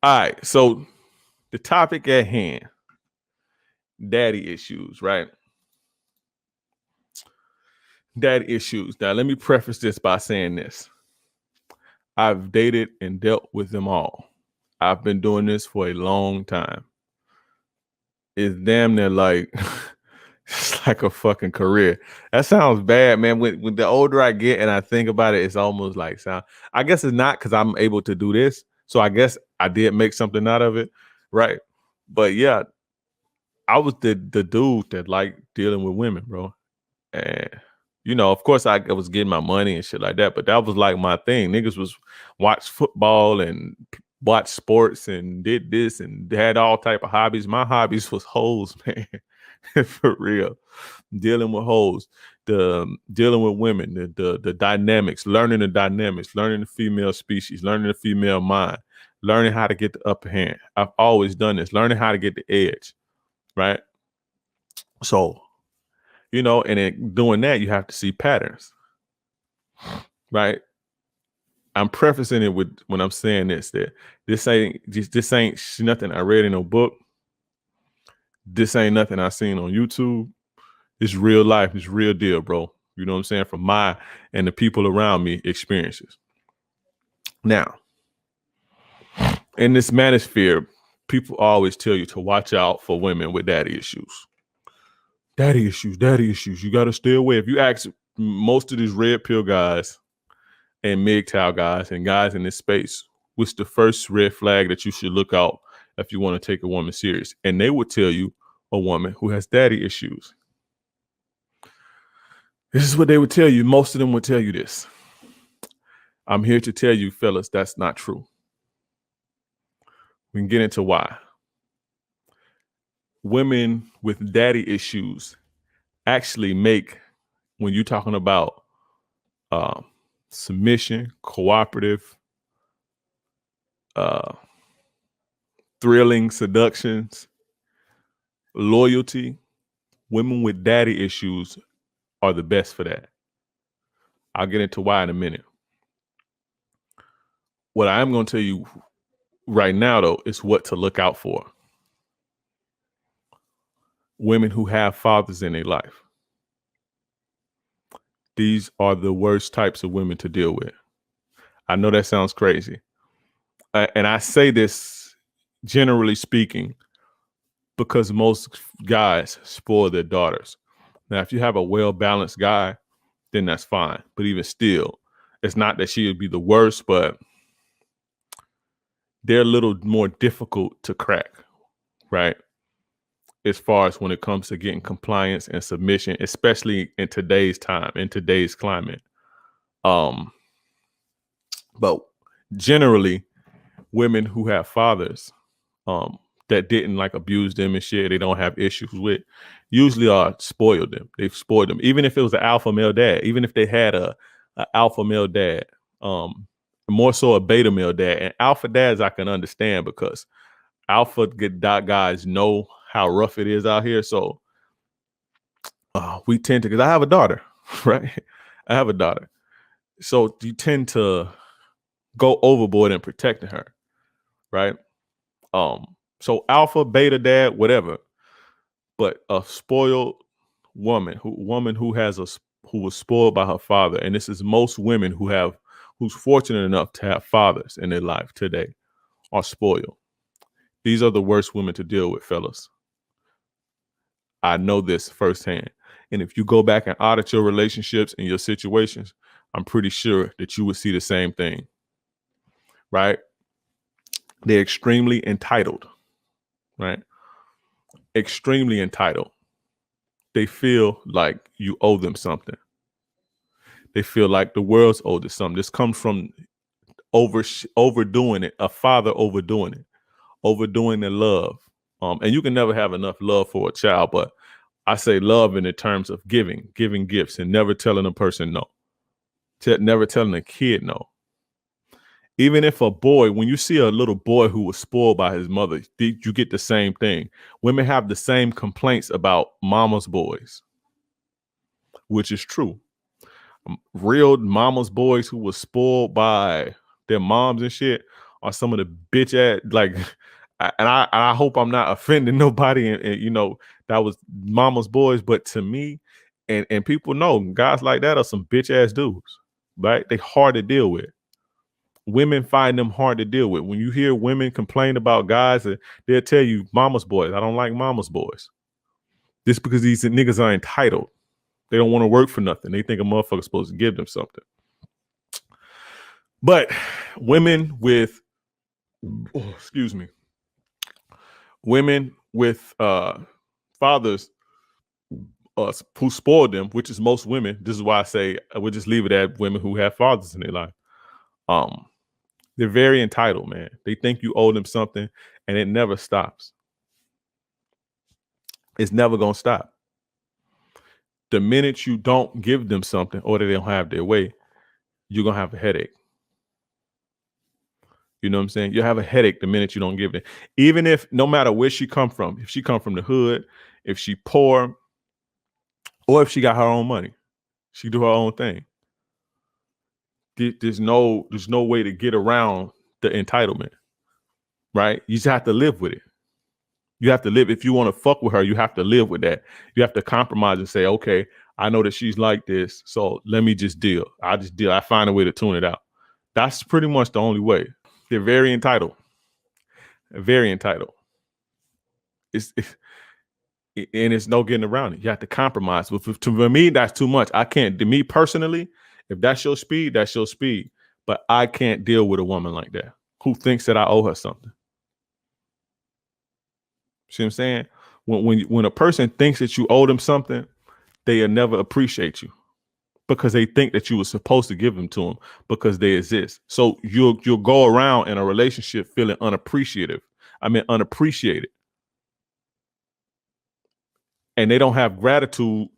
All right. So the topic at hand, daddy issues, right? Daddy issues. Now, let me preface this by saying this. I've dated and dealt with them all. I've been doing this for a long time. It's damn near like it's like a fucking career. That sounds bad, man. When the older I get and I think about it, it's almost like sound. I guess it's not because I'm able to do this. So I guess I did make something out of it, right? But yeah, I was the dude that liked dealing with women, bro. And of course I was getting my money and shit like that, but that was like my thing. Niggas was watch football and watch sports and did this and had all type of hobbies. My hobbies was hoes, man. For real. Dealing with hoes, dealing with women, the dynamics, learning the dynamics, learning the female species, learning the female mind, learning how to get the upper hand. I've always done this, learning how to get the edge, right? So and in doing that, you have to see patterns, right? I'm prefacing it with when I'm saying this, that this ain't nothing I read in a book. This ain't nothing I seen on YouTube. It's real life. It's real deal, bro. You know what I'm saying? From my and the people around me experiences. Now, in this manosphere, people always tell you to watch out for women with daddy issues. Daddy issues. You got to stay away. If you ask most of these red pill guys and MGTOW guys and guys in this space, what's the first red flag that you should look out if you want to take a woman serious? And they would tell you a woman who has daddy issues. This is what they would tell you. Most of them would tell you this. I'm here to tell you, fellas, that's not true. We can get into why. Women with daddy issues actually make, when you're talking about submission, cooperative, thrilling seductions, loyalty, women with daddy issues are the best for that. I'll get into why in a minute. What I'm going to tell you right now, though, is what to look out for. Women who have fathers in their life. These are the worst types of women to deal with. I know that sounds crazy. And I say this generally speaking because most guys spoil their daughters. Now, if you have a well-balanced guy, then that's fine. But even still, it's not that she would be the worst, but they're a little more difficult to crack, right? As far as when it comes to getting compliance and submission, especially in today's time, in today's climate. But generally, women who have fathers that didn't like abuse them and shit, they don't have issues with, usually are spoiled them. They've spoiled them. Even if it was an alpha male dad, even if they had a alpha male dad, more so a beta male dad. And alpha dads I can understand because alpha guys know how rough it is out here. So we tend to, because I have a daughter, right? I have a daughter. So you tend to go overboard in protecting her, right? So alpha, beta dad, whatever. But a spoiled woman who was spoiled by her father, and this is most women who's fortunate enough to have fathers in their life today, are spoiled. These are the worst women to deal with, fellas. I know this firsthand. And if you go back and audit your relationships and your situations, I'm pretty sure that you would see the same thing, right? They're extremely entitled, right? Extremely entitled. They feel like you owe them something. They feel like the world's owed them something. This comes from overdoing it, a father overdoing it, overdoing their love. And you can never have enough love for a child, but I say love in the terms of giving gifts and never telling a person no. Never telling a kid no. Even if a boy, when you see a little boy who was spoiled by his mother, you get the same thing. Women have the same complaints about mama's boys, which is true. Real mama's boys who was spoiled by their moms and shit are some of the bitch ass, like, I hope I'm not offending nobody, and you know, that was mama's boys, but to me, and people know guys like that are some bitch ass dudes, right? They hard to deal with. Women find them hard to deal with. When you hear women complain about guys, they'll tell you mama's boys. I don't like mama's boys. Just because these niggas are entitled. They don't want to work for nothing. They think a motherfucker's supposed to give them something. But women with, excuse me, women with fathers who spoiled them, which is most women. This is why I say I would just leave it at women who have fathers in their life. They're very entitled, man. They think you owe them something, and it never stops. It's never gonna stop. The minute you don't give them something or they don't have their way, you're gonna have a headache. You know what I'm saying? You'll have a headache the minute you don't give it. Even if, no matter where she come from, if she come from the hood, if she poor, or if she got her own money, she do her own thing. There's no way to get around the entitlement, right? You just have to live with it. You have to live. If you want to fuck with her, you have to live with that. You have to compromise and say, okay, I know that she's like this, so let me just deal. I just deal. I find a way to tune it out. That's pretty much the only way. They're very entitled. Very entitled. And it's no getting around it. You have to compromise. But for me, that's too much. I can't. To me personally, if that's your speed, that's your speed. But I can't deal with a woman like that who thinks that I owe her something. See what I'm saying? When a person thinks that you owe them something, they'll never appreciate you because they think that you were supposed to give them to them because they exist. So you'll go around in a relationship feeling unappreciated. And they don't have gratitude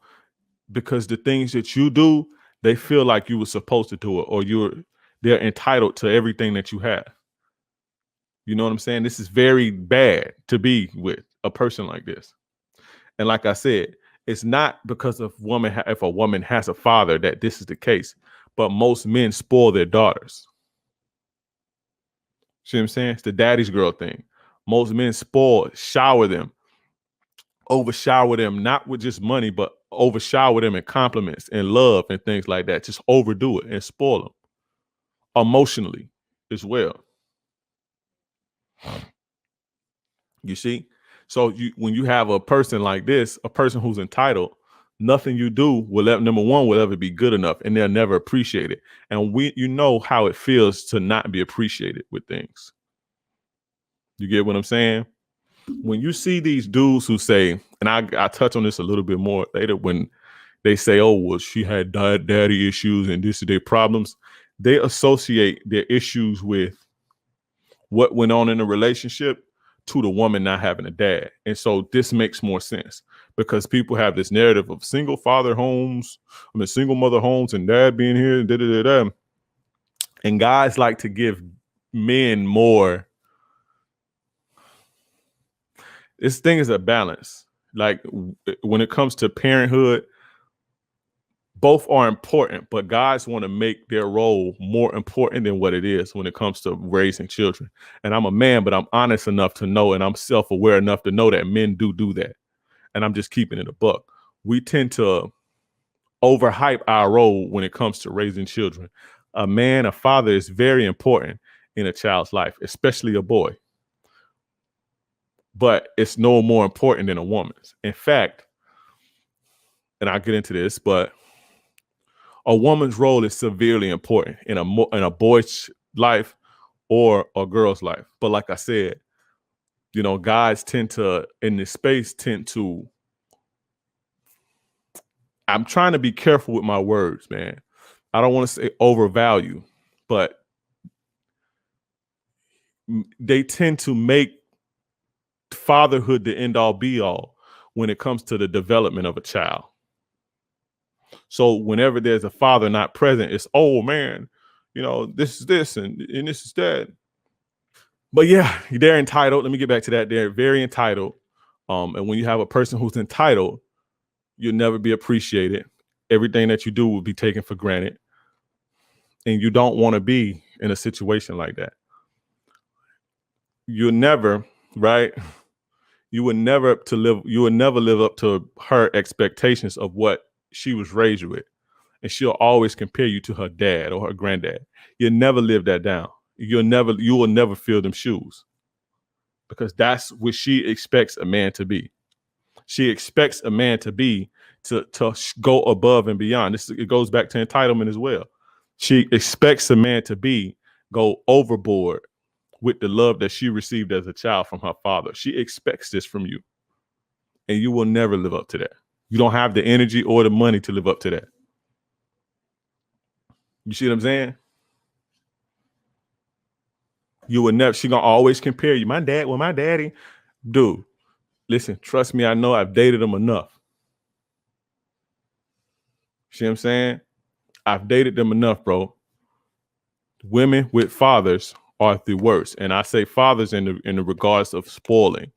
because the things that you do, they feel like you were supposed to do it, or they're entitled to everything that you have. You know what I'm saying? This is very bad to be with a person like this. And like I said, it's not because of if a woman has a father that this is the case, but most men spoil their daughters. See what I'm saying? It's the daddy's girl thing. Most men shower them, overshower them, not with just money, but overshower them in compliments and love and things like that. Just overdo it and spoil them emotionally as well. You see? So when you have a person like this, a person who's entitled, nothing you do will ever be good enough, and they'll never appreciate it. And you know how it feels to not be appreciated with things. You get what I'm saying? When you see these dudes who say, and I touch on this a little bit more later, when they say, oh, well, she had daddy issues and this is their problems, they associate their issues with what went on in the relationship to the woman not having a dad. And so this makes more sense because people have this narrative of single mother homes and dad being here, and guys like to give men more. This thing is a balance. Like when it comes to parenthood, both are important, but guys want to make their role more important than what it is when it comes to raising children. And I'm a man, but I'm honest enough to know, and I'm self-aware enough to know that men do that. And I'm just keeping it a buck. We tend to overhype our role when it comes to raising children. A father is very important in a child's life, especially a boy. But it's no more important than a woman's. In fact, and I'll get into this, but a woman's role is severely important in a boy's life or a girl's life. But like I said, you know, guys in this space tend to, I'm trying to be careful with my words, man. I don't want to say overvalue, but they tend to make fatherhood the end all be all when it comes to the development of a child. So whenever there's a father not present, it's, oh man, you know, this is this and this is that. But yeah, they're entitled. Let me get back to that. They're very entitled. And when you have a person who's entitled, you'll never be appreciated. Everything that you do will be taken for granted. And you don't want to be in a situation like that. you'll never, right? You would never live up to her expectations of what she was raised with. And she'll always compare you to her dad or her granddad. You'll never live that down. You will never fill them shoes, because that's what she expects a man to be. She expects a man to be to go above and beyond. It goes back to entitlement as well. She expects a man to go overboard with the love that she received as a child from her father. She expects this from you, and you will never live up to that. You don't have the energy or the money to live up to that. You see what I'm saying? You will never. She gonna always compare you. My dad, well, my daddy, dude. Listen, trust me. I know I've dated them enough. See what I'm saying? I've dated them enough, bro. Women with fathers are the worst, and I say fathers in the regards of spoiling.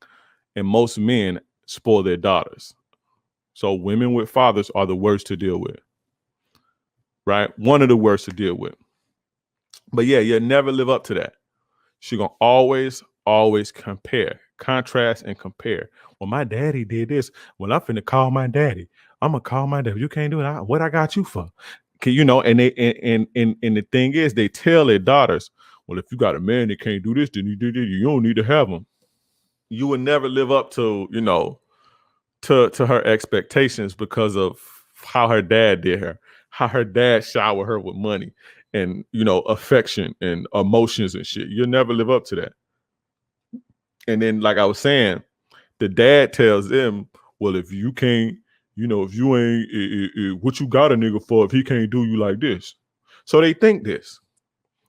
And most men spoil their daughters. So women with fathers are the worst to deal with. Right? One of the worst to deal with. But yeah, you'll never live up to that. She's gonna always compare, contrast, and compare. Well, my daddy did this. Well, I'm finna call my daddy. I'm gonna call my daddy. You can't do it. What I got you for? You know, and they and the thing is, they tell their daughters, well, if you got a man that can't do this, then you don't need to have him. You will never live up to, you know, to her expectations because of how her dad did her, how her dad showered her with money and, you know, affection and emotions and shit. You'll never live up to that. And then, like I was saying, the dad tells them, well, if you can't, you know, if you ain't, what you got a nigga for if he can't do you like this? So they think this.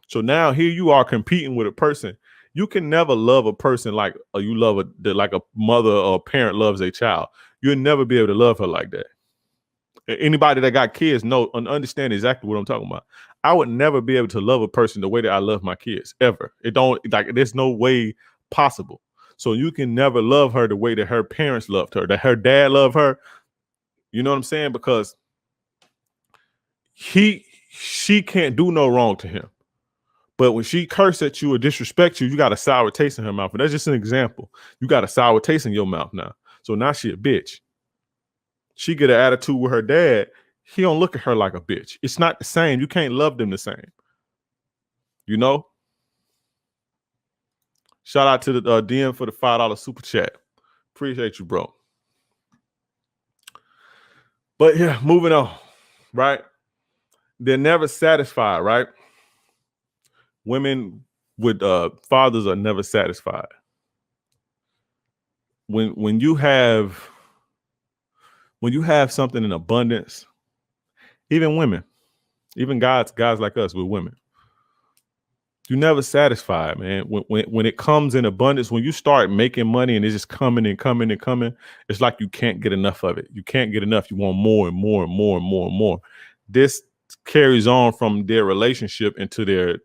So now here you are competing with a person. You can never love a person like you love like a mother or a parent loves a child. You'll never be able to love her like that. Anybody that got kids know and understand exactly what I'm talking about. I would never be able to love a person the way that I love my kids, ever. It don't, like, there's no way possible. So you can never love her the way that her parents loved her, that her dad loved her. You know what I'm saying? Because she can't do no wrong to him. But when she curse at you or disrespect you, you got a sour taste in her mouth. And that's just an example. You got a sour taste in your mouth now. So now she a bitch. She get an attitude with her dad. He don't look at her like a bitch. It's not the same. You can't love them the same. You know? Shout out to the DM for the $5 super chat. Appreciate you, bro. But yeah, moving on, right? They're never satisfied, right? Women with fathers are never satisfied. When you have something in abundance, even women, even guys like us with women, you're never satisfied, man. When it comes in abundance, when you start making money and it's just coming and coming and coming, it's like you can't get enough of it. You can't get enough. You want more and more and more and more and more. This carries on from their relationship into their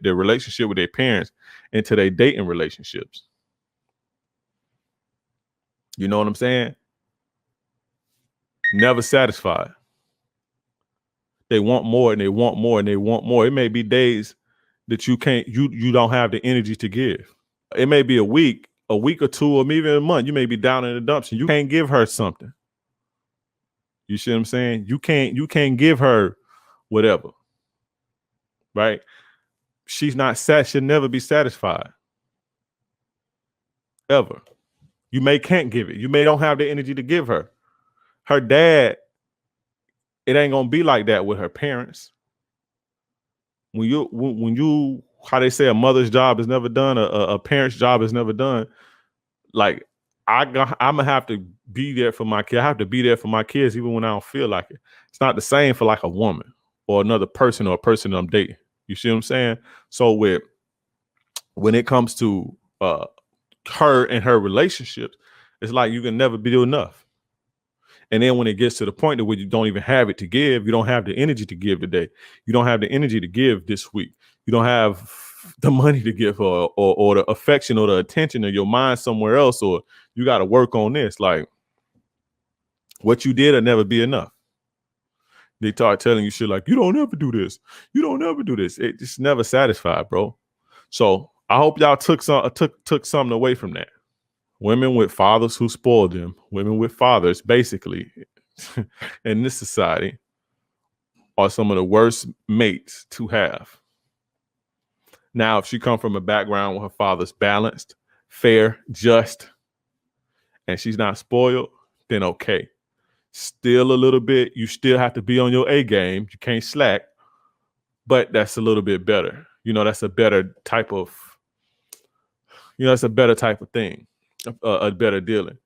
relationship with their parents, into their dating relationships. You know what I'm saying? Never satisfied. They want more and they want more and they want more. It may be days that you don't have the energy to give. It may be a week or two, or maybe even a month. You may be down in the dumps and you can't give her something. You see what I'm saying? You can't give her whatever. Right? She'll never be satisfied. Ever. You can't give it. You don't have the energy to give her. Her dad, it ain't gonna be like that with her parents. When you how they say a mother's job is never done, a parent's job is never done. Like I'm gonna have to be there for my kid. I have to be there for my kids even when I don't feel like it. It's not the same for like a woman or another person or a person I'm dating. You see what I'm saying? So when it comes to her and her relationships, it's like you can never do enough. And then when it gets to the point where you don't even have it to give, you don't have the energy to give today. You don't have the energy to give this week. You don't have the money to give her or the affection or the attention, or your mind somewhere else, or you got to work on this. Like, what you did will never be enough. They start telling you shit like, you don't ever do this. You don't ever do this. It's never satisfied, bro. So I hope y'all took something away from that. Women with fathers who spoiled them, women with fathers, basically, in this society, are some of the worst mates to have. Now, if she come from a background where her father's balanced, fair, just, and she's not spoiled, then okay. Still a little bit, you still have to be on your A game. You can't slack, but that's a little bit better. That's a better type of, it's a better type of thing, a better dealing.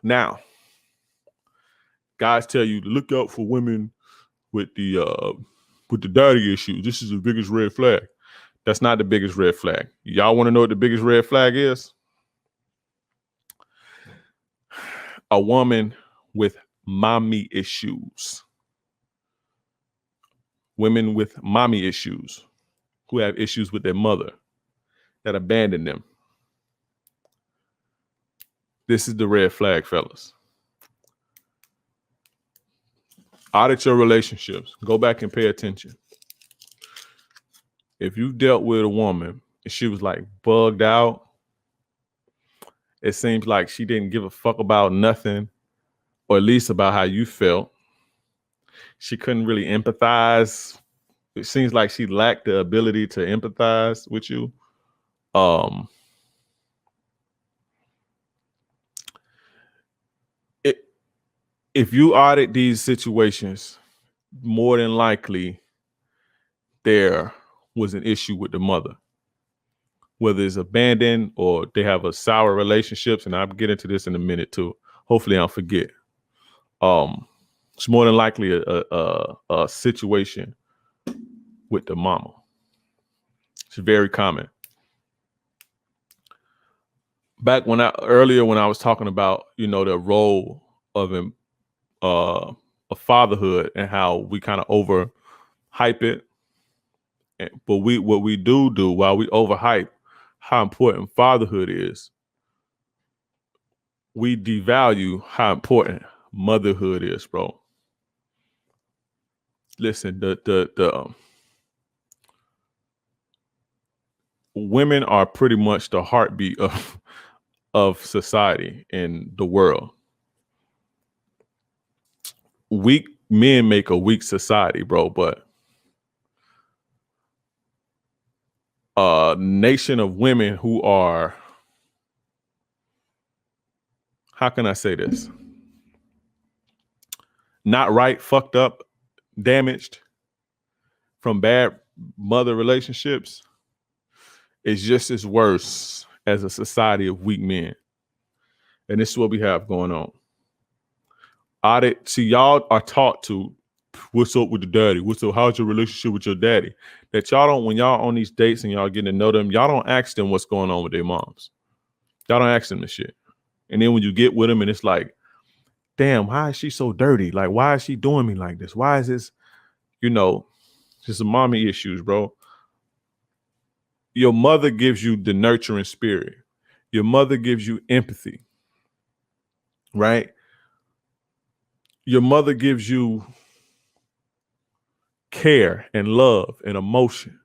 Now, guys tell you to look out for women with the daddy issue. This is the biggest red flag. That's not the biggest red flag. Y'all want to know what the biggest red flag is? A woman with mommy issues. Women with mommy issues who have issues with their mother that abandoned them. This is the red flag, fellas. Audit your relationships. Go back and pay attention. If you dealt with a woman and she was like bugged out, it seems like she didn't give a fuck about nothing, or at least about how you felt. She couldn't really empathize. It seems like she lacked the ability to empathize with you. If you audit these situations, more than likely there was an issue with the mother, whether it's abandoned or they have a sour relationships. And I'll get into this in a minute too. Hopefully I don't forget. It's more than likely a situation with the mama. It's very common. Back earlier when I was talking about, the role of a fatherhood and how we kind of overhype it. But what we do while we overhype how important fatherhood is, we devalue how important motherhood is, bro. Listen, the women are pretty much the heartbeat of society in the world. Weak men make a weak society, bro, but a nation of women who are, how can I say this? Not right, fucked up, damaged from bad mother relationships is just as worse as a society of weak men. And this is what we have going on. See, y'all are taught to, what's up with the daddy? What's up? How's your relationship with your daddy? That y'all don't, when y'all on these dates and y'all getting to know them, y'all don't ask them what's going on with their moms. Y'all don't ask them this shit. And then when you get with them and it's like, damn, why is she so dirty? Like, why is she doing me like this? Why is this, just some mommy issues, bro. Your mother gives you the nurturing spirit. Your mother gives you empathy, right? Your mother gives you care and love and emotion,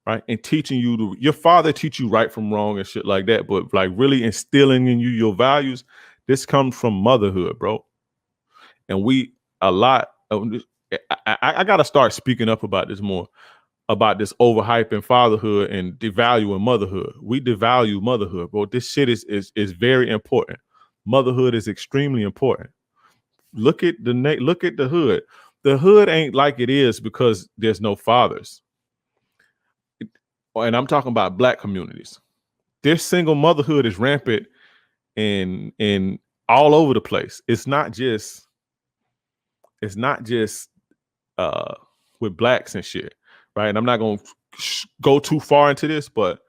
right? And teaching you your father teach you right from wrong and shit like that, but like really instilling in you your values. This comes from motherhood, bro. And I got to start speaking up about this more, about this overhyping fatherhood and devaluing motherhood. We devalue motherhood, bro. This shit is very important. Motherhood is extremely important. Look at the hood. The hood ain't like it is because there's no fathers. And I'm talking about Black communities. This single motherhood is rampant in all over the place. It's not just with Blacks and shit, right? And I'm not going to go too far into this, but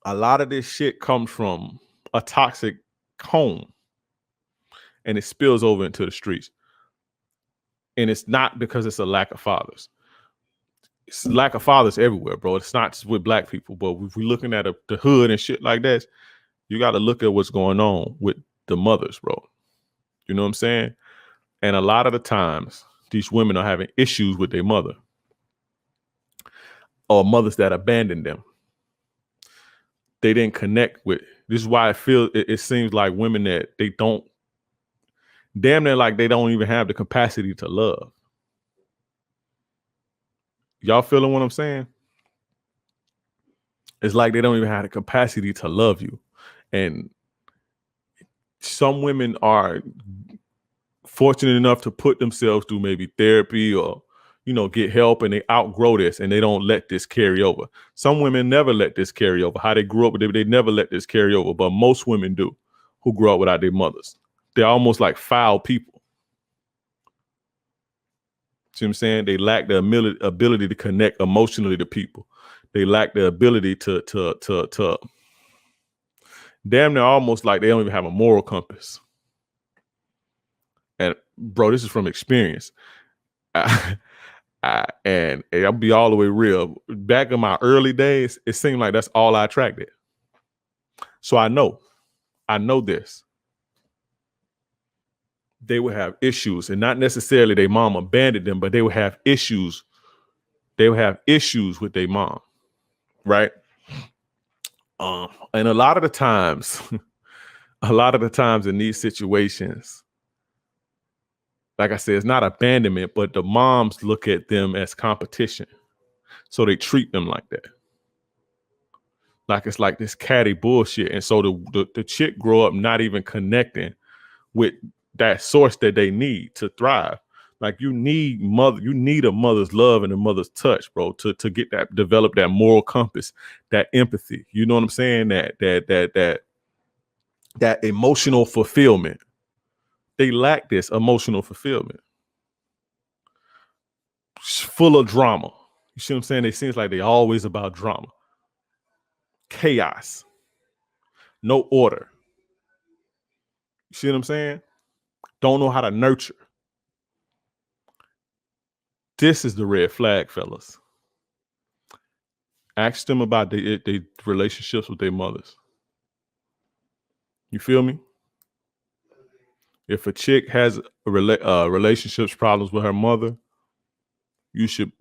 a lot of this shit comes from a toxic home and it spills over into the streets. And it's not because it's a lack of fathers. It's a lack of fathers everywhere, bro. It's not just with Black people, but if we're looking at the hood and shit like that, you got to look at what's going on with the mothers, bro. You know what I'm saying? And a lot of the times, these women are having issues with their mother. or mothers that abandoned them. They didn't connect with. This is why it seems like women that they don't, damn near like they don't even have the capacity to love. Y'all feeling what I'm saying? It's like they don't even have the capacity to love you. And some women are fortunate enough to put themselves through maybe therapy or, get help, and they outgrow this and they don't let this carry over. Some women never let this carry over. How they grew up, they never let this carry over. But most women do, who grew up without their mothers. They're almost like foul people. See what I'm saying? They lack the ability to connect emotionally to people. They lack the ability to damn near almost like they don't even have a moral compass. And bro, this is from experience. And I'll be all the way real. Back in my early days, it seemed like that's all I attracted. So I know this. They would have issues, and not necessarily their mom abandoned them, but they would have issues. They would have issues with their mom, right? And a lot of the times in these situations, like I said, it's not abandonment, but the moms look at them as competition. So they treat them like that. Like it's like this catty bullshit. And so the chick grow up not even connecting with that source that they need to thrive. Like you need a mother's love and a mother's touch, bro, to get that, develop that moral compass, that empathy. You know what I'm saying? That emotional fulfillment. They lack this emotional fulfillment. Full of drama. You see what I'm saying? It seems like they always about drama. Chaos. No order. You see what I'm saying? Don't know how to nurture. This is the red flag, fellas. Ask them about their relationships with their mothers. You feel me? If a chick has relationships problems with her mother, you should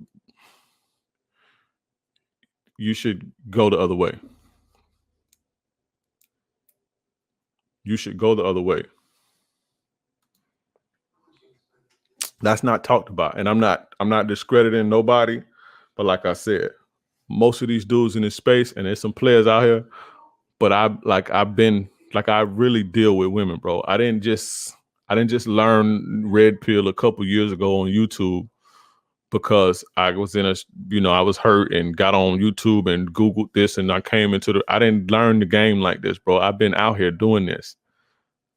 go the other way. You should go the other way. That's not talked about. And I'm not discrediting nobody, but like I said, most of these dudes in this space, and there's some players out here, but I really deal with women, bro. I didn't just learn red pill a couple years ago on YouTube because I was I was hurt and got on YouTube and Googled this, and I didn't learn the game like this, bro. I've been out here doing this.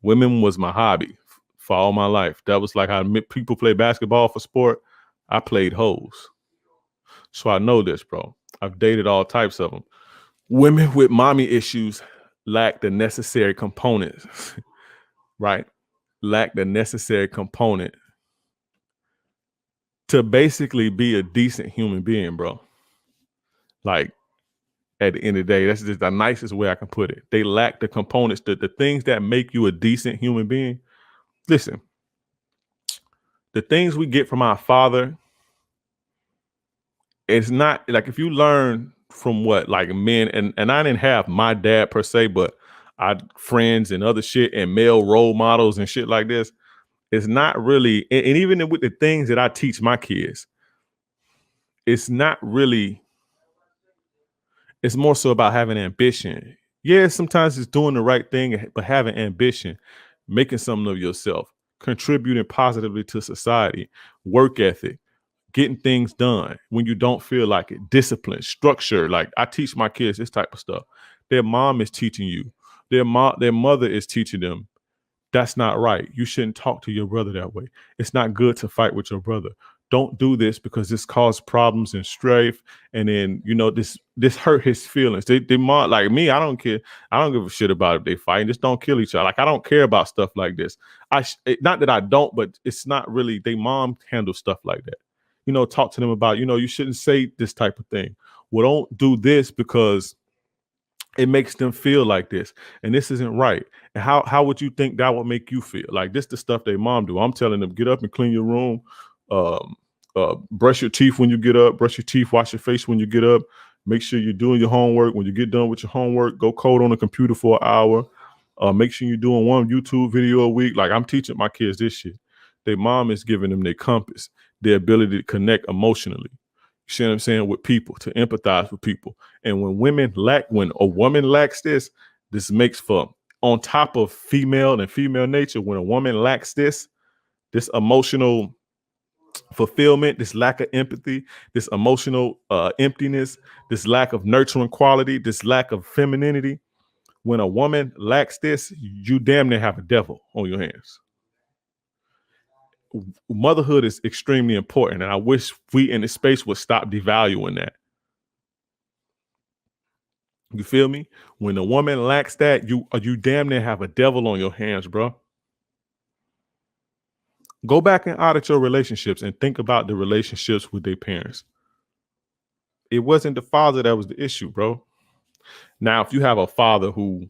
Women was my hobby for all my life. That was like how people play basketball for sport. I played hoes. So I know this, bro. I've dated all types of them. Women with mommy issues lack the necessary components, right? Lack the necessary component to basically be a decent human being, bro. Like, at the end of the day, that's just the nicest way I can put it. They lack the components, the things that make you a decent human being. Listen, the things we get from our father, it's not like if you learn from what like men, and I didn't have my dad per se, but I had friends and other shit and male role models and shit like this. It's not really, and even with the things that I teach my kids, it's not really, it's more so about having ambition. Yeah, sometimes it's doing the right thing, but having ambition, making something of yourself, contributing positively to society, work ethic, getting things done when you don't feel like it, discipline, structure. Like I teach my kids this type of stuff. Their mom is teaching you. Their mother is teaching them. That's not right. You shouldn't talk to your brother that way. It's not good to fight with your brother. Don't do this because this caused problems and strife. And then, this hurt his feelings. They mom, like me, I don't care. I don't give a shit about if they fight. Just don't kill each other. Like, I don't care about stuff like this. Not that I don't, but it's not really, they mom handle stuff like that. Talk to them about, you shouldn't say this type of thing. Well, don't do this because it makes them feel like this, and this isn't right. And how would you think that would make you feel? Like this, the stuff they mom do. I'm telling them, get up and clean your room, brush your teeth when you get up, brush your teeth, wash your face when you get up. Make sure you're doing your homework. When you get done with your homework, go code on the computer for an hour. Make sure you're doing one YouTube video a week. Like I'm teaching my kids this shit. Their mom is giving them their compass, their ability to connect emotionally. You see what I'm saying? With people, to empathize with people. And when a woman lacks this makes for, on top of female and female nature, when a woman lacks this emotional fulfillment, this lack of empathy, this emotional emptiness, this lack of nurturing quality, this lack of femininity, when a woman lacks this, you damn near have a devil on your hands. Motherhood is extremely important, and I wish we in this space would stop devaluing that. You feel me? When a woman lacks that, you damn near have a devil on your hands, bro. Go back and audit your relationships and think about the relationships with their parents. It wasn't the father that was the issue, bro. Now, if you have a father who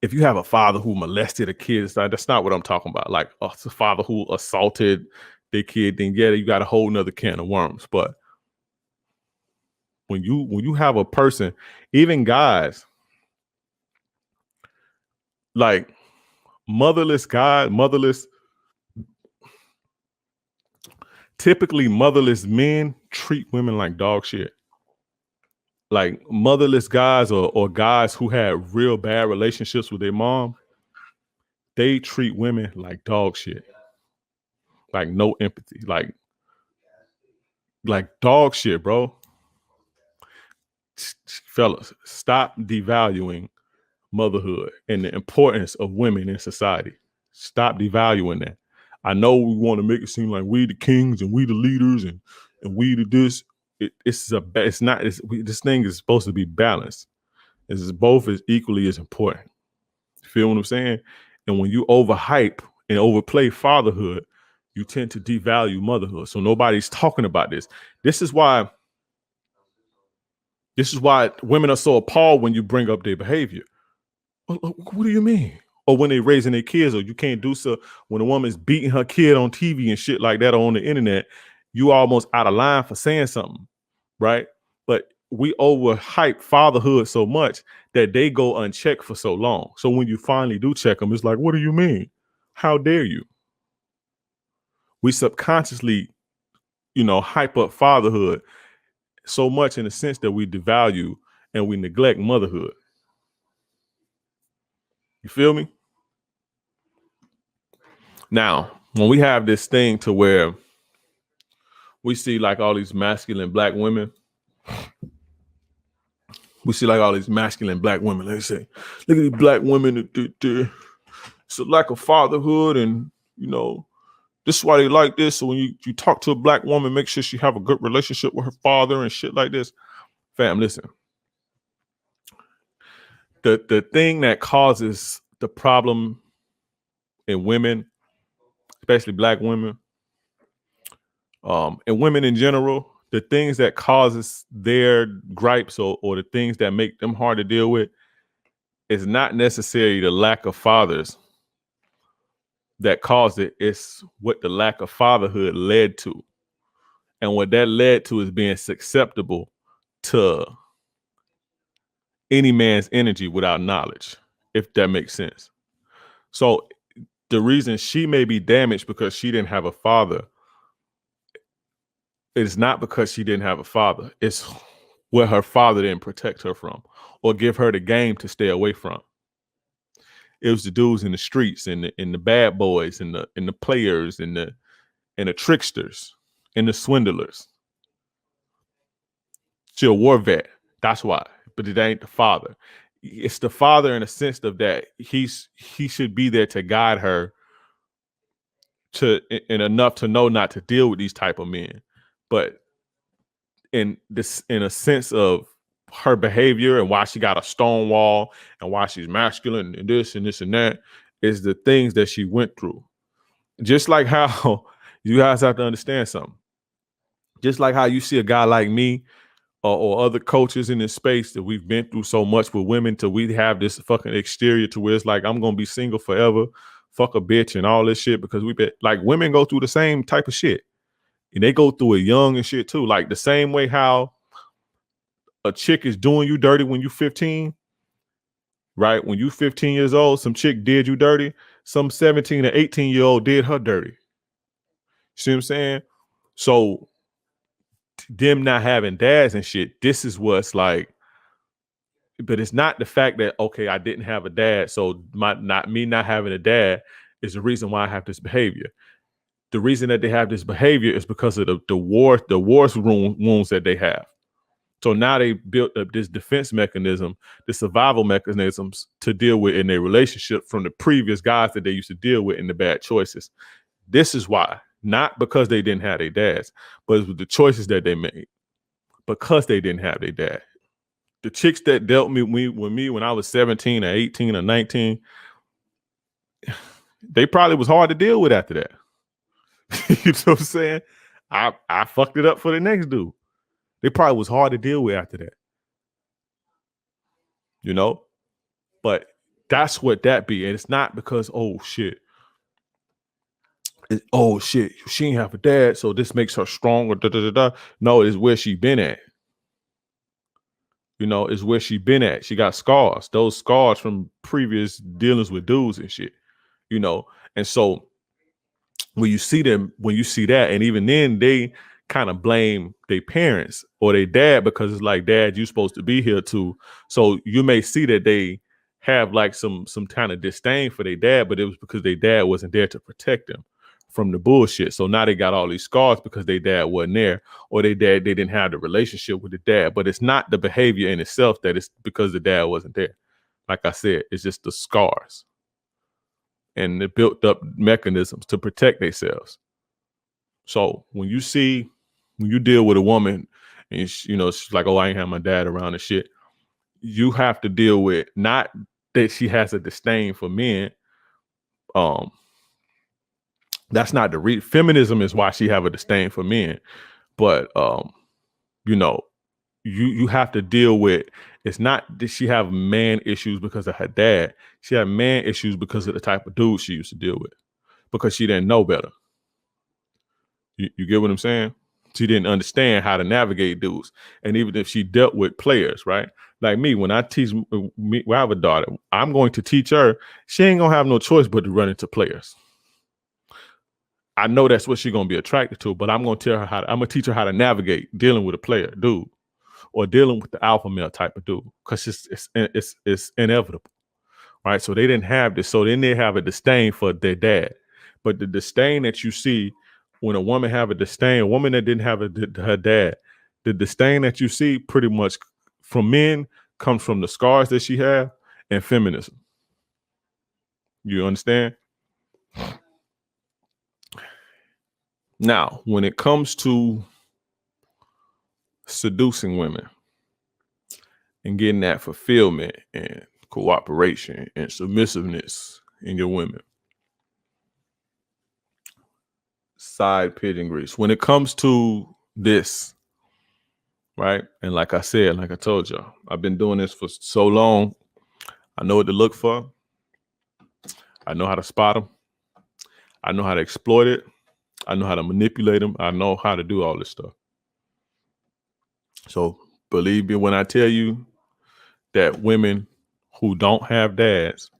molested a kid, that's not what I'm talking about. Like it's a father who assaulted their kid, then yeah, you got a whole nother can of worms. But when you have a person, even guys, like typically motherless men treat women like dog shit. Like motherless guys or guys who had real bad relationships with their mom, they treat women like dog shit. Like no empathy, like dog shit, bro. Fellas, stop devaluing motherhood and the importance of women in society. Stop devaluing that. I know we want to make it seem like we the kings and we the leaders and we the this. This thing is supposed to be balanced. It's both as equally as important. You feel what I'm saying? And when you overhype and overplay fatherhood, you tend to devalue motherhood. So nobody's talking about this. This is why women are so appalled when you bring up their behavior. What do you mean? Or when they're raising their kids, or you can't do so when a woman's beating her kid on TV and shit like that or on the internet, you almost out of line for saying something, right? But we overhype fatherhood so much that they go unchecked for so long. So when you finally do check them, it's like, what do you mean? How dare you? We subconsciously, hype up fatherhood so much in the sense that we devalue and we neglect motherhood. You feel me? Now, when we have this thing to where we see like all these masculine black women, they say, look at these black women, it's a lack of fatherhood, and this is why they like this. So when you talk to a black woman, make sure she have a good relationship with her father and shit like this. Fam, listen. The thing that causes the problem in women, especially black women, and women in general, the things that causes their gripes or the things that make them hard to deal with is not necessarily the lack of fathers that caused it. It's what the lack of fatherhood led to. And what that led to is being susceptible to any man's energy without knowledge, if that makes sense. So the reason she may be damaged because she didn't have a father, it's not because she didn't have a father. It's what her father didn't protect her from or give her the game to stay away from. It was the dudes in the streets and the bad boys and the players and the tricksters and the swindlers. She a war vet. That's why. But it ain't the father. It's the father in a sense of that he should be there to guide her and enough to know not to deal with these type of men. But in a sense of her behavior and why she got a stone wall and why she's masculine and this and that is the things that she went through. Just like how you guys have to understand something. Just like how you see a guy like me or other coaches in this space that we've been through so much with women till we have this fucking exterior to where it's like, I'm going to be single forever fuck a bitch and all this shit, because like women go through the same type of shit. And they go through it young and shit too. Like the same way how a chick is doing you dirty when you 15, right? When you 15 years old, some chick did you dirty. Some 17 or 18-year-old did her dirty. See what I'm saying? So them not having dads and shit, this is what's like, but it's not the fact that, okay, I didn't have a dad, so not having a dad is the reason why I have this behavior. The reason that they have this behavior is because of the war wounds that they have. So now they built up this defense mechanism, the survival mechanisms to deal with in their relationship from the previous guys that they used to deal with in the bad choices. This is why, not because they didn't have their dads, but it was the choices that they made because they didn't have their dad. The chicks that dealt with me when I was 17 or 18 or 19, they probably was hard to deal with after that. You know what I'm saying? I fucked it up for the next dude. They probably was hard to deal with after that. You know? But that's what that be. And it's not because, oh shit, she ain't have a dad, so this makes her stronger. No, it's where she been at. You know, it's where she been at. She got scars. Those scars from previous dealings with dudes and shit. You know, and so when you see that, and even then they kind of blame their parents or their dad, because it's like, dad, you supposed to be here too. So you may see that they have like some kind of disdain for their dad, but it was because their dad wasn't there to protect them from the bullshit. So now they got all these scars because their dad wasn't there, or they didn't have the relationship with the dad. But it's not the behavior in itself that it's because the dad wasn't there. Like I said, it's just the scars and the built up mechanisms to protect themselves. So when you deal with a woman and she's like, oh, I ain't have my dad around and shit, you have to deal with not that she has a disdain for men. That's not the feminism is why she have a disdain for men, but you have to deal with, it's not that she have man issues because of her dad. She had man issues because of the type of dude she used to deal with, because she didn't know better. You get what I'm saying? She didn't understand how to navigate dudes. And even if she dealt with players, right? Like me, when I teach I have a daughter, I'm going to teach her, she ain't gonna have no choice but to run into players. I know that's what she's gonna be attracted to, but I'm gonna teach her how to navigate dealing with a player dude, or dealing with the alpha male type of dude, because it's inevitable, right? So they didn't have this, so then they have a disdain for their dad. But the disdain that you see when a woman have a disdain, a woman that didn't have her dad, the disdain that you see pretty much from men comes from the scars that she had and feminism. You understand? Now, when it comes to seducing women and getting that fulfillment and cooperation and submissiveness in your women, side pigeon grease. When it comes to this, right? And like I said, like I told y'all, I've been doing this for so long. I know what to look for. I know how to spot them. I know how to exploit it. I know how to manipulate them. I know how to do all this stuff. So believe me when I tell you that women who don't have dads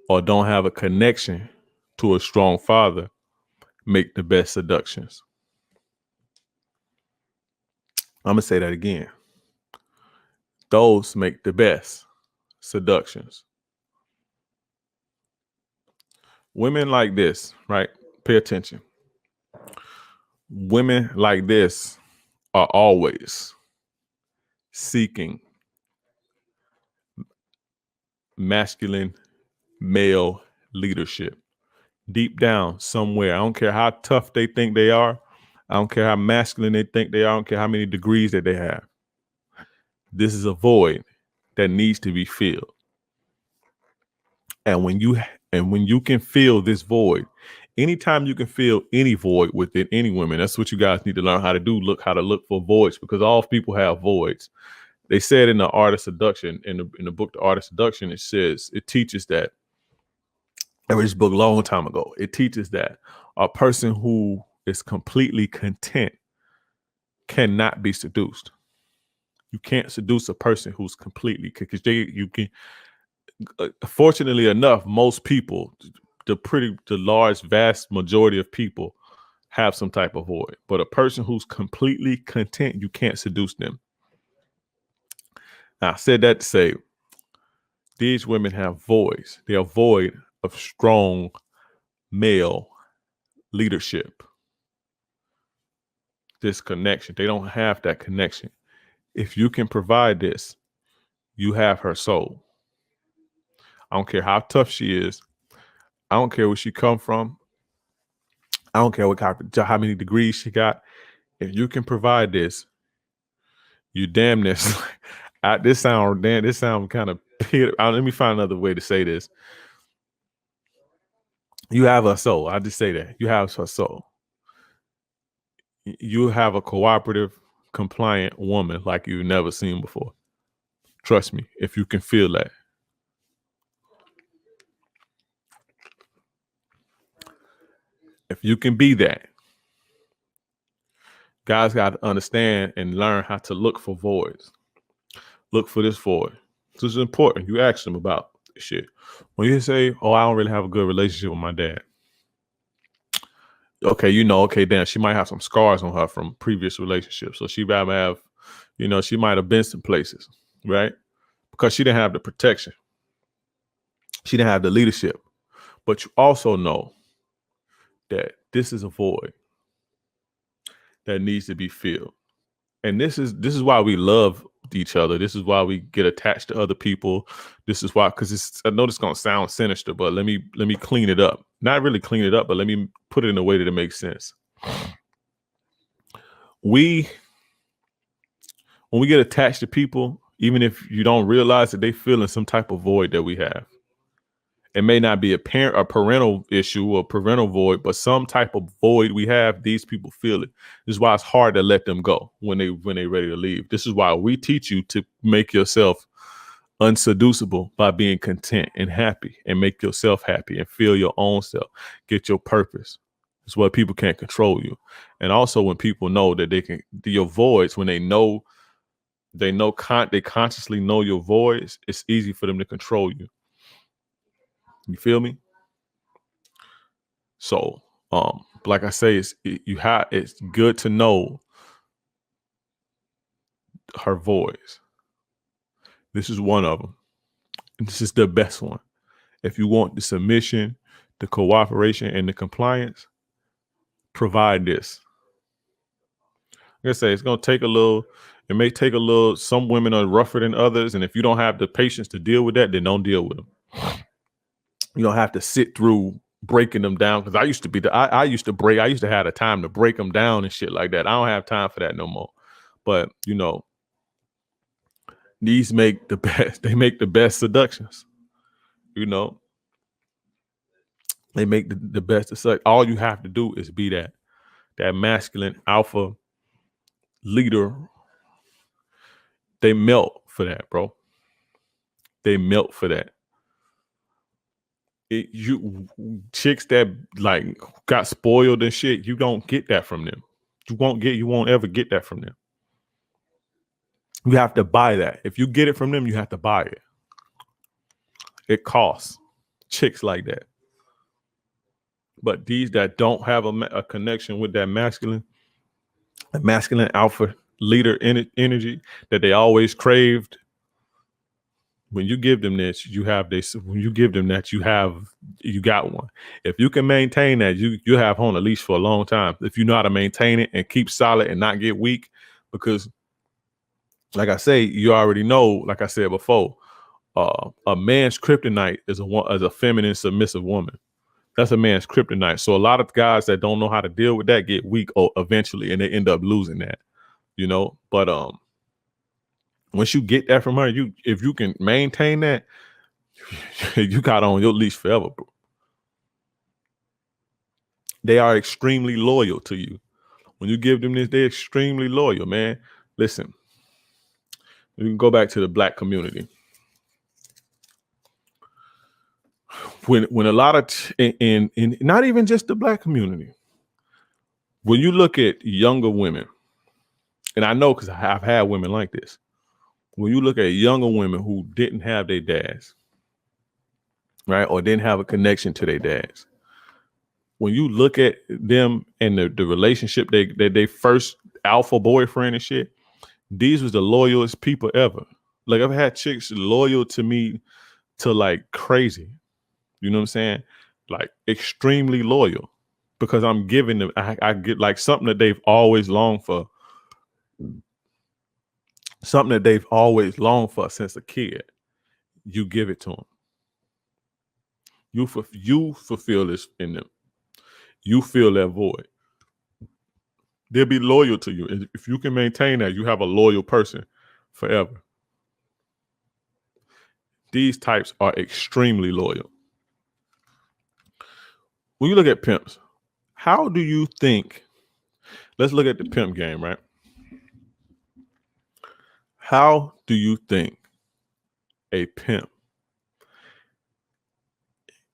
or don't have a connection to a strong father make the best seductions. I'm gonna say that again. Those make the best seductions. Women like this, right? Pay attention. Women like this are always seeking masculine male leadership. Deep down somewhere, I don't care how tough they think they are. I don't care how masculine they think they are. I don't care how many degrees that they have. This is a void that needs to be filled. And when you can fill this void, anytime you can fill any void within any woman, that's what you guys need to learn how to do. How to look for voids, because all people have voids. They said in the Art of Seduction, in the book, The Art of Seduction, it teaches that I read this book a long time ago. It teaches that a person who is completely content cannot be seduced. You can't seduce a person who's completely, because you can. Fortunately enough, most people, the large, vast majority of people, have some type of void. But a person who's completely content, you can't seduce them. Now, I said that to say these women have voids. They are void of strong male leadership. This connection. They don't have that connection. If you can provide this, you have her soul. I don't care how tough she is. I don't care where she come from. I don't care how many degrees she got. If you can provide this, you damn this. This sound kind of. Let me find another way to say this. You have a soul. I just say that you have her soul. You have a cooperative, compliant woman like you've never seen before. Trust me, if you can feel that. If you can be that, guys got to understand and learn how to look for voids. Look for this void. This is important. You ask them about this shit. When you say, "Oh, I don't really have a good relationship with my dad," okay, damn, she might have some scars on her from previous relationships. So she might have, she might have been some places, right? Because she didn't have the protection. She didn't have the leadership. But you also know that this is a void that needs to be filled. And this is why we love each other. This is why we get attached to other people. This is why, because I know this is gonna sound sinister, but let me clean it up. Not really clean it up, but let me put it in a way that it makes sense. When we get attached to people, even if you don't realize that they feel in some type of void that we have. It may not be a parental issue or parental void, but some type of void we have, these people feel it. This is why it's hard to let them go when they're ready to leave. This is why we teach you to make yourself unseducible by being content and happy, and make yourself happy and feel your own self. Get your purpose. It's why people can't control you. And also when people know that they can, your voids, when they consciously know your voids, it's easy for them to control you. You feel me? So, like I say, it's good to know her voice. This is one of them. And this is the best one. If you want the submission, the cooperation, and the compliance, provide this. Like I say, it's gonna take a little. It may take a little. Some women are rougher than others, and if you don't have the patience to deal with that, then don't deal with them. You don't have to sit through breaking them down, because I used to I used to have the time to break them down and shit like that. I don't have time for that no more. But these make the best. They make the best seductions. They make the best. It's like all you have to do is be that masculine alpha leader. They melt for that, bro. They melt for that. You chicks that like got spoiled and shit, you don't get that from them. You won't ever get that from them. You have to buy that. If you get it from them, you have to buy it. It costs. Chicks like that. But these that don't have a connection with that masculine alpha leader energy that they always craved, when you give them this, you have this. When you give them that, you got one. If you can maintain that, you have on a leash for a long time. If you know how to maintain it and keep solid and not get weak, because like I say, you already know, like I said before, a man's kryptonite is a feminine submissive woman. That's a man's kryptonite. So a lot of guys that don't know how to deal with that get weak eventually, and they end up losing that, But once you get that from her, if you can maintain that, you got on your leash forever, bro. They are extremely loyal to you. When you give them this, they're extremely loyal, man. Listen, we can go back to the Black community. when a lot of in not even just the black community, when you look at younger women, and I know because I've had women like this, when you look at younger women who didn't have their dads, right, or didn't have a connection to their dads, when you look at them and the relationship they first alpha boyfriend and shit, these was the loyalest people ever. Like I've had chicks loyal to me to like crazy. You know what I'm saying? Like extremely loyal because I'm giving them, I get like something that they've always longed for. Something that they've always longed for since a kid. You give it to them. You fulfill this in them. You fill that void. They'll be loyal to you. And if you can maintain that, you have a loyal person forever. These types are extremely loyal. When you look at pimps, how do you think, let's look at the pimp game, right? How do you think a pimp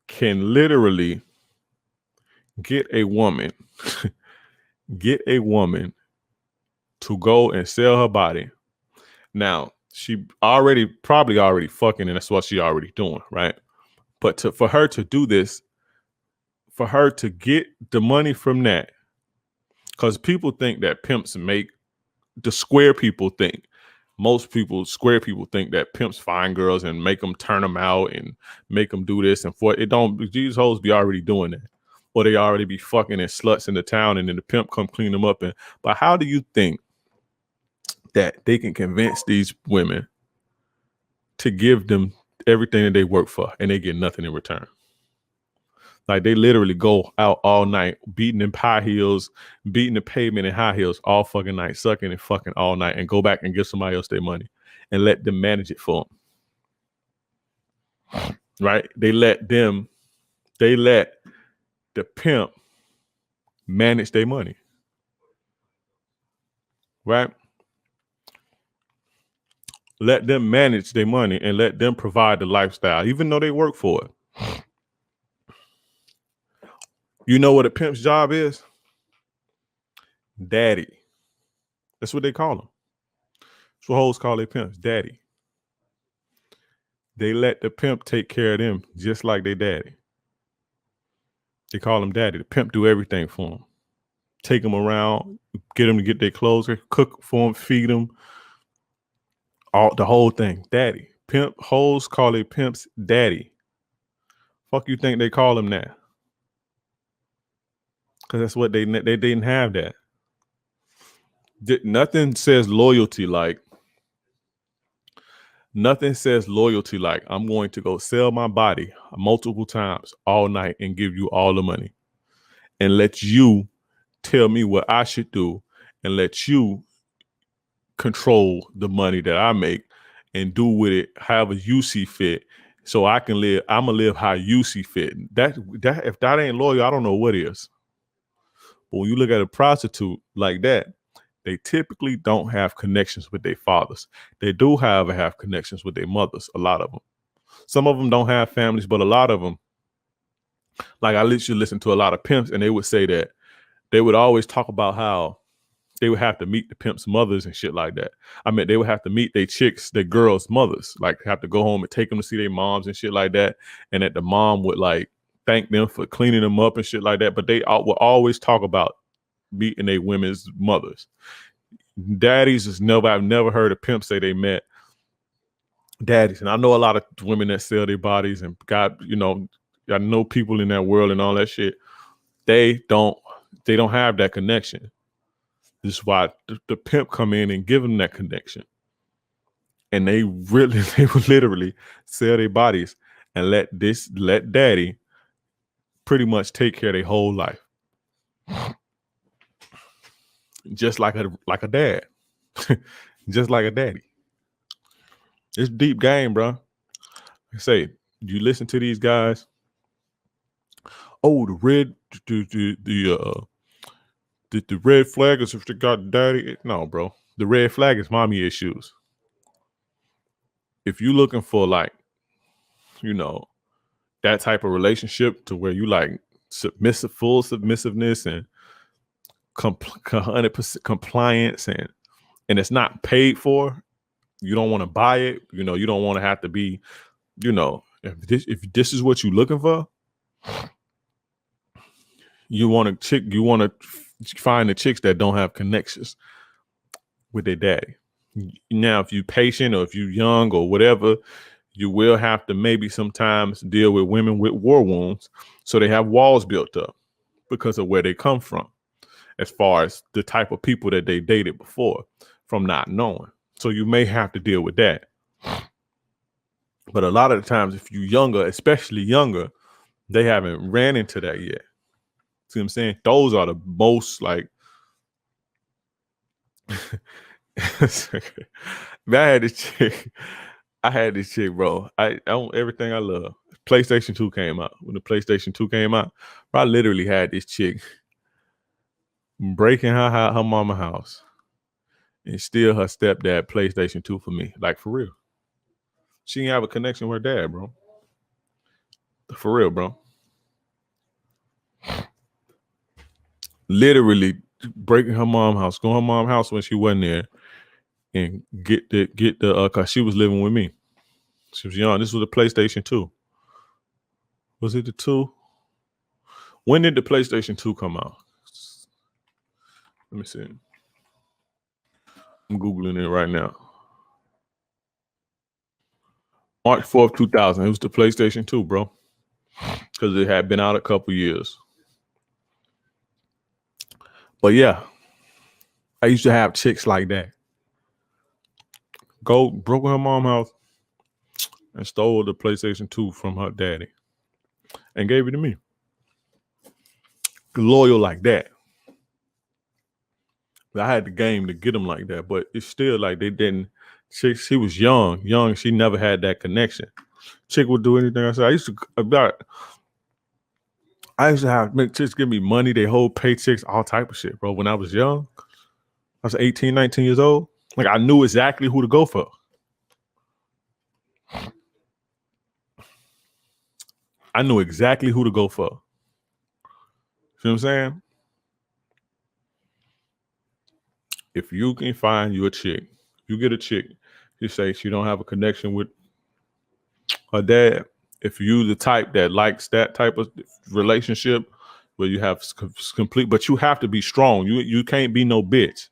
can literally get a woman to go and sell her body? Now, she probably already fucking, and that's what she already doing, right? But for her to do this, for her to get the money from that, because people think that pimps make, the square people think, square people think that pimps find girls and make them turn them out and make them do this and for it. Don't, these hoes be already doing that, or they already be fucking and sluts in the town, and then the pimp come clean them up. But how do you think that they can convince these women to give them everything that they work for and they get nothing in return? Like they literally go out all night, beating in high heels, beating the pavement in high heels all fucking night, sucking and fucking all night, and go back and give somebody else their money and let them manage it for them. Right? They let the pimp manage their money. Right? Let them manage their money and let them provide the lifestyle, even though they work for it. You know what a pimp's job is? Daddy. That's what they call them. That's what hoes call their pimps, daddy. They let the pimp take care of them just like their daddy. They call him daddy. The pimp do everything for them. Take them around, get them to get their clothes, cook for them, feed them, the whole thing. Daddy. Pimp hoes call their pimps daddy. Fuck you think they call him that? Because that's what they didn't have that. Nothing says loyalty like I'm going to go sell my body multiple times all night and give you all the money and let you tell me what I should do and let you control the money that I make and do with it however you see fit, so I can live. I'm gonna live how you see fit. That if that ain't loyal, I don't know what is. But when you look at a prostitute like that, they typically don't have connections with their fathers. They do, however, have connections with their mothers. A lot of them. Some of them don't have families, but a lot of them, like I literally listen to a lot of pimps, and they would say that they would always talk about how they would have to meet the pimp's mothers and shit like that. I mean, they would have to meet their girls' mothers, like have to go home and take them to see their moms and shit like that. And that the mom would like thank them for cleaning them up and shit like that. But they will always talk about meeting their women's mothers. Daddies I've never heard a pimp say they met daddies. And I know a lot of women that sell their bodies and I know people in that world and all that shit. They don't have that connection. This is why the pimp come in and give them that connection. And they would literally sell their bodies and let daddy pretty much take care of their whole life. Just like a dad. Just like a daddy. It's deep game, bro. I say, you listen to these guys. Oh, the red flag is if they got daddy. No, bro. The red flag is mommy issues. If you looking for like, that type of relationship to where you like full submissiveness and 100% compliance, and it's not paid for, you don't want to buy it. You know, you don't want to have to be, you know, if this is what you're looking for, you want to find the chicks that don't have connections with their daddy. Now, if you're patient or if you're young or whatever, you will have to maybe sometimes deal with women with war wounds. So they have walls built up because of where they come from, as far as the type of people that they dated before from not knowing. So you may have to deal with that. But a lot of the times, if you're younger, especially younger, they haven't ran into that yet. See what I'm saying? Those are the most like, man, I had this chick, bro. I own everything I love. PlayStation 2 came out. When the PlayStation 2 came out, I literally had this chick breaking her mama house and steal her stepdad PlayStation 2 for me. Like, for real. She didn't have a connection with her dad, bro. For real, bro. Literally breaking her mom's house, going to her mom's house when she wasn't there, and get the cause she was living with me. She was young. This was a PlayStation 2. Was it the 2? When did the PlayStation 2 come out? Let me see. I'm Googling it right now. March 4th, 2000. It was the PlayStation 2, bro. Because it had been out a couple years. But yeah, I used to have chicks like that. Broke in her mom's house and stole the PlayStation 2 from her daddy and gave it to me. Loyal like that. I had the game to get them like that, but it's still like they didn't. She was young. She never had that connection. Chick would do anything I said. I used to have make chicks give me money. They whole paychecks, all type of shit, bro. When I was young, I was 18, 19 years old. Like, I knew exactly who to go for. I knew exactly who to go for. See what I'm saying? If you can find you a chick, you get a chick, you say she don't have a connection with her dad. If you the type that likes that type of relationship where you have complete, but you have to be strong. You can't be no bitch.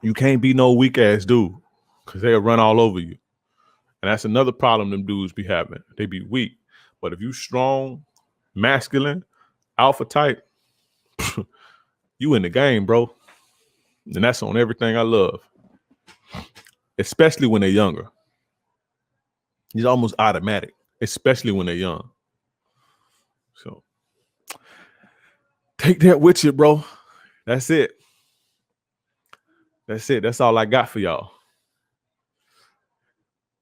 You can't be no weak ass dude, because they'll run all over you. And that's another problem them dudes be having. They be weak. But if you strong, masculine, alpha type, you in the game, bro. And that's on everything I love. Especially when they're younger. It's almost automatic, especially when they're young. So take that with you, bro. That's it. That's all I got for y'all.